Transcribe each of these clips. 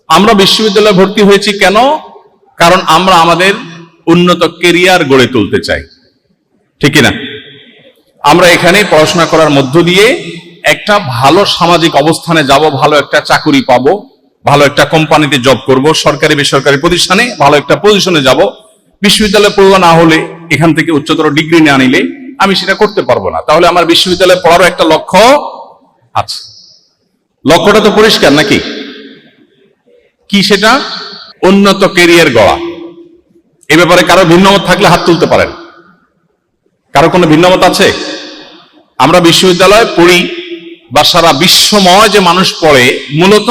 আমরা বিশ্ববিদ্যালয়ে ভর্তি হয়েছি কেন? কারণ আমরা আমাদের উন্নত কেরিয়ার গড়ে তুলতে চাই, ঠিক না? আমরা এখানে পড়াশোনা করার মধ্য দিয়ে একটা ভালো সামাজিক অবস্থানে যাব, ভালো একটা চাকরি পাবো, ভালো একটা কোম্পানিতে জব করব, সরকারি বেসরকারি প্রতিষ্ঠানে ভালো একটা পজিশনে যাব। বিশ্ববিদ্যালয়ে পড়া না হলে, এখান থেকে উচ্চতর ডিগ্রি না নিলে আমি সেটা করতে পারবো না। তাহলে আমার বিশ্ববিদ্যালয়ে পড়ারও একটা লক্ষ্য আছে। লক্ষ্যটা তো পরিষ্কার নাকি? কি সেটা? উন্নত কেরিয়ার গড়া। এ ব্যাপারে কারো ভিন্নমত থাকলে হাত তুলতে পারেন। কারো কোনো ভিন্নমত আছে? আমরা বিশ্ববিদ্যালয়ে পড়ি বা সারা বিশ্বময় যে মানুষ পড়ে, মূলত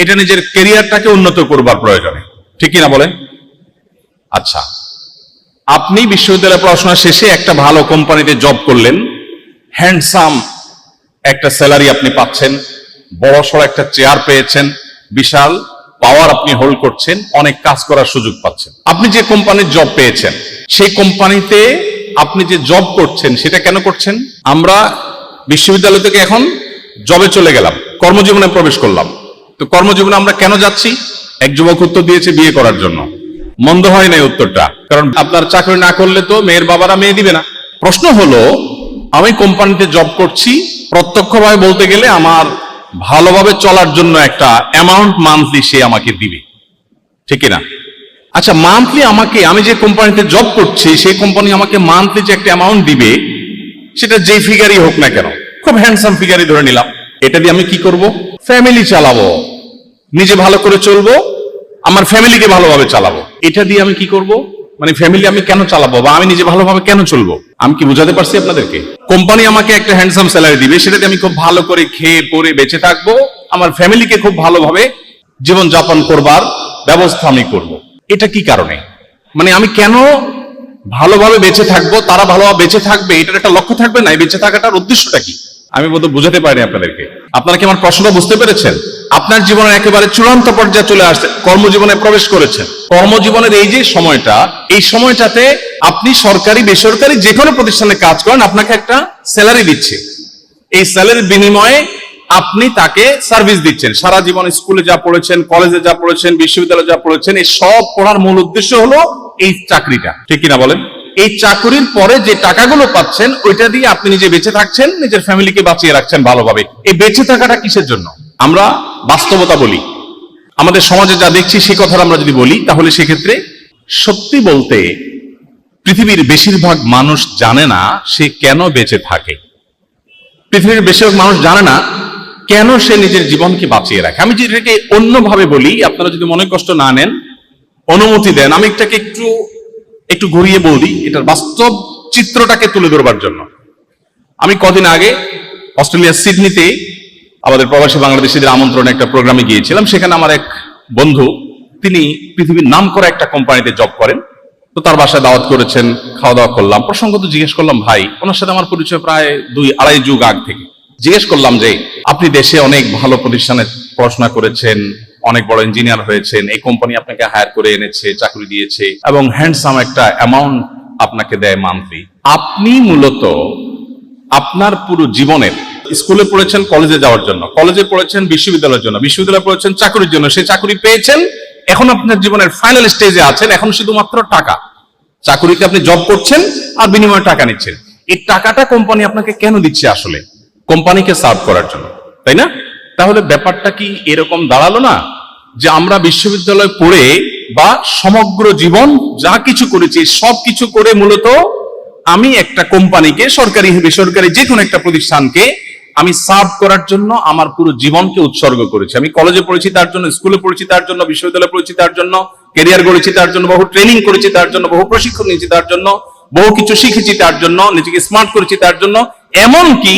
এটা নিজের কেরিয়ারটাকে উন্নত করবার প্রয়োজনে, ঠিক কিনা বলেন? আচ্ছা, আপনি বিশ্ববিদ্যালয় পড়াশোনা শেষে একটা ভালো কোম্পানিতে জব করলেন, হ্যান্ডসাম একটা স্যালারি আপনি পাচ্ছেন, বড়সড় একটা চেয়ার পেয়েছেন, বিশাল পাওয়ার আপনি হোল্ড করছেন, অনেক কাজ করার সুযোগ পাচ্ছেন। আপনি যে কোম্পানির জব পেয়েছেন, সেই কোম্পানিতে আপনি যে জব করছেন সেটা কেন করছেন? আমরা বিশ্ববিদ্যালয় থেকে এখন জবে চলে গেলাম, কর্মজীবনে প্রবেশ করলাম। তো কর্মজীবনে আমরা কেন যাচ্ছি? এক যুবক উত্তর দিয়েছে বিয়ে করার জন্য। মন্দ হয় না উত্তরটা, কারণ আপনার চাকরি না করলে তো মেয়ের বাবারা মেয়ে দিবে না। প্রশ্ন হলো, আমি কোম্পানিতে জব করছি, প্রত্যক্ষভাবে বলতে গেলে আমার ভালোভাবে চলার জন্য একটা অ্যামাউন্ট মান্থলি সে আমাকে দিবে, ঠিক না? আচ্ছা, মান্থলি আমাকে, আমি যে কোম্পানিতে জব করছি সেই কোম্পানি আমাকে মান্থলি যে একটা অ্যামাউন্ট দিবে, সেটা যে ফিগারই হোক না কেন, খুব হ্যান্ডসাম ফিগারই ধরে নিলাম, এটা দিয়ে আমি কি করব? ফ্যামিলি চালাবো, নিজে ভালো করে চলবো, আমার ফ্যামিলিকে ভালোভাবে চালাবো। এটা দিয়ে আমি কি করব? মানে ফ্যামিলি আমি কেন চালাবো বা আমি নিজে ভালোভাবে কেন চলবো? আমি কি বুঝাতে পারছি আপনাদেরকে? কোম্পানি আমাকে একটা হ্যান্ডসাম স্যালারি দিবে, সেটাতে আমি খুব ভালো করে খেয়ে পরে বেঁচে থাকবো, আমার ফ্যামিলিকে খুব ভালোভাবে জীবন যাপন করবার ব্যবস্থা আমি করব। এটা কি কারণে? মানে আমি কেন ভালোভাবে বেঁচে থাকবো, তারা ভালোভাবে বেঁচে থাকবে, এটার একটা লক্ষ্য থাকবে না? এই বেঁচে থাকাটার উদ্দেশ্যটা কি? আমি বোধহয় বুঝাতে পারিনি আপনাদেরকে। আপনারা কি আমার প্রশ্নটা বুঝতে পেরেছেন? আপনার জীবনের একেবারে চূড়ান্ত পর্যায়ে চলে আসছে, কর্মজীবনে প্রবেশ করেছেন। কর্মজীবনের এই যে সময়টা, এই সময়টাতে আপনি সরকারি বেসরকারি যে কোনো প্রতিষ্ঠানে কাজ করেন, আপনাকে একটা স্যালারি দিচ্ছে। এই স্যালারির বিনিময়ে আপনি তাকে সার্ভিস দিচ্ছেন। সারা জীবন স্কুলে যা পড়েছেন, কলেজে যা পড়েছেন, বিশ্ববিদ্যালয়ে যা পড়েছেন, এই সব পড়ার মূল উদ্দেশ্য হলো এই চাকরিটা, ঠিক কিনা বলেন? এই চাকরির পরে যে টাকাগুলো পাচ্ছেন, ওইটা দিয়ে আপনি নিজে বেঁচে থাকছেন, নিজের ফ্যামিলিকে বাঁচিয়ে রাখছেন ভালোভাবে। এই বেঁচে থাকাটা কিসের জন্য? আমরা বাস্তবতা বলি, আমাদের সমাজে যা দেখছি সে কথা আমরা যদি বলি, তাহলে সেক্ষেত্রে সত্যি বলতে পৃথিবীর বেশিরভাগ মানুষ জানে না সে কেন বেঁচে থাকে। পৃথিবীর বেশিরভাগ মানুষ জানে না কেন সে নিজের জীবনকে বাঁচিয়ে রাখে। আমি যেটাকে অন্যভাবে বলি, আপনারা যদি মনে কষ্ট না নেন, অনুমতি দেন, আমি এটাকে একটু ঘুরিয়ে বলি, এটার বাস্তব চিত্রটাকে তুলে ধরবার জন্য। আমি কদিন আগে অস্ট্রেলিয়ার সিডনিতে আমাদের প্রবাসী বাংলাদেশিদের আমন্ত্রণে একটা প্রোগ্রামে গিয়েছিলাম। সেখানে আমার এক বন্ধু, তিনি পৃথিবীর নামকরা একটা কোম্পানিতে জব করেন। তো তার বাসায় দাওয়াত করেছেন, খাওয়া দাওয়া করলাম। প্রসঙ্গত জিজ্ঞেস করলাম, ভাই, ওনার সাথে আমার পরিচয় প্রায় 2-2.5 যুগ আগ থেকে। জিজ্ঞেস করলাম যে আপনি দেশে অনেক ভালো প্রতিষ্ঠানে পড়াশোনা করেছেন, অনেক বড় ইঞ্জিনিয়ার হয়েছেন, এই কোম্পানি আপনাকে হায়ার করে এনেছে, চাকরি দিয়েছে এবং হ্যান্ডসাম একটা অ্যামাউন্ট আপনাকে দেয় মান্থলি। আপনি মূলত আপনার পুরো জীবনের, স্কুলে পড়েছেন কলেজে যাওয়ার জন্য, কলেজে পড়েছেন বিশ্ববিদ্যালয়ের জন্য, বিশ্ববিদ্যালয়ে পড়েছেন চাকরির জন্য, সেই চাকরি পেয়েছেন, এখন আপনার জীবনের ফাইনাল স্টেজে আছেন, এখন শুধুমাত্র টাকা। চাকরিতে আপনি জব করছেন আর বিনিময়ে টাকা নিচ্ছেন। এই টাকাটা কোম্পানি আপনাকে কেন দিচ্ছে? আসলে কোম্পানিকে সার্ভ করার জন্য, তাই না? তাহলে ব্যাপারটা কি এরকম দাঁড়ালো না যে আমরা বিশ্ববিদ্যালয় পড়ে বা সমগ্র জীবন যা কিছু করেছি, সব কিছু করে মূলত আমি একটা কোম্পানিকে, সরকারি বেসরকারি যে কোনো একটা প্রতিষ্ঠানকে আমি সার্ভ করার জন্য আমার পুরো জীবনকে উৎসর্গ করেছি। আমি কলেজে পড়েছি তার জন্য, স্কুলে পড়েছি তার জন্য, বিশ্ববিদ্যালয়ে পড়েছি তার জন্য, ক্যারিয়ার গড়েছি তার জন্য, বহু ট্রেনিং করেছি তার জন্য, বহু প্রশিক্ষণ নিয়েছি তার জন্য, বহু কিছু শিখেছি তার জন্য, নিজেকে স্মার্ট করেছি তার জন্য। এমনকি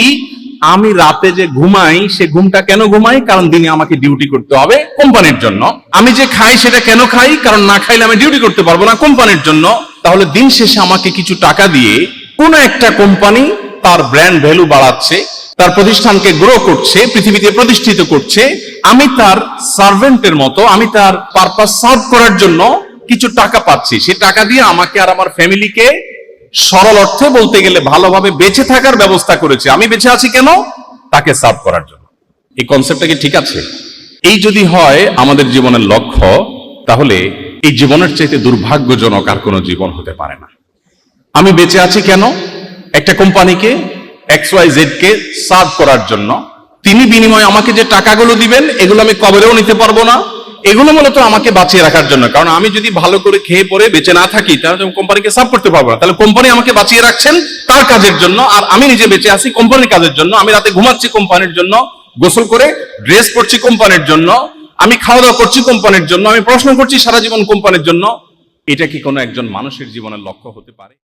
আমি রাতে যে ঘুমাই, সে ঘুমটা কেন ঘুমাই? কারণ দিনে আমাকে ডিউটি করতে হবে কোম্পানির জন্য। আমি যে খাই সেটা কেন খাই? কারণ না খাইলে আমি ডিউটি করতে পারবো না কোম্পানির জন্য। তাহলে দিন শেষে আমাকে কিছু টাকা দিয়ে কোন একটা কোম্পানি তার ব্র্যান্ড ভ্যালু বাড়াচ্ছে, তার প্রতিষ্ঠানকে গ্রো করছে, পৃথিবীতে প্রতিষ্ঠিত করছে। আমি তার সার্ভেন্টের মতো, আমি তার পারপাস সার্ভ করার জন্য কিছু টাকা পাচ্ছি। সেই টাকা দিয়ে আমাকে আর আমার ফ্যামিলিকে সরল অর্থে বলতে গেলে ভালোভাবে বেঁচে থাকার ব্যবস্থা করেছে। আমি বেঁচে আছি কেন? তাকে সার্ভ করার জন্য। এই কনসেপ্টটা কি ঠিক আছে? এই যদি হয় আমাদের জীবনের লক্ষ্য, তাহলে এই জীবনের চাইতে দুর্ভাগ্যজনক আর কোনো জীবন হতে পারে না। আমি বেঁচে আছি কেন? একটা কোম্পানিকে XYZ কে সার্ভ করার জন্য। তিনি বিনিময়ে আমাকে যে টাকাগুলো দিবেন, এগুলো আমি কবরেও নিতে পারবো না। এগুলো মূলত আমাকে বাঁচিয়ে রাখার জন্য, কারণ আমি যদি ভালো করে খেয়ে পরে বেঁচে না থাকি তাহলে আমি কোম্পানিকে সার্ভ করতে পারবো না। তাহলে কোম্পানি আমাকে বাঁচিয়ে রাখছেন তার কাজের জন্য, আর আমি নিজে বেঁচে আছি কোম্পানির কাজের জন্য। আমি রাতে ঘুমাচ্ছি কোম্পানির জন্য, গোসল করে ড্রেস পরছি কোম্পানির জন্য, আমি খাওয়া দাওয়া করছি কোম্পানির জন্য, আমি পড়াশোনা করছি সারা জীবন কোম্পানির জন্য। এটা কি কোনো একজন মানুষের জীবনের লক্ষ্য হতে পারে?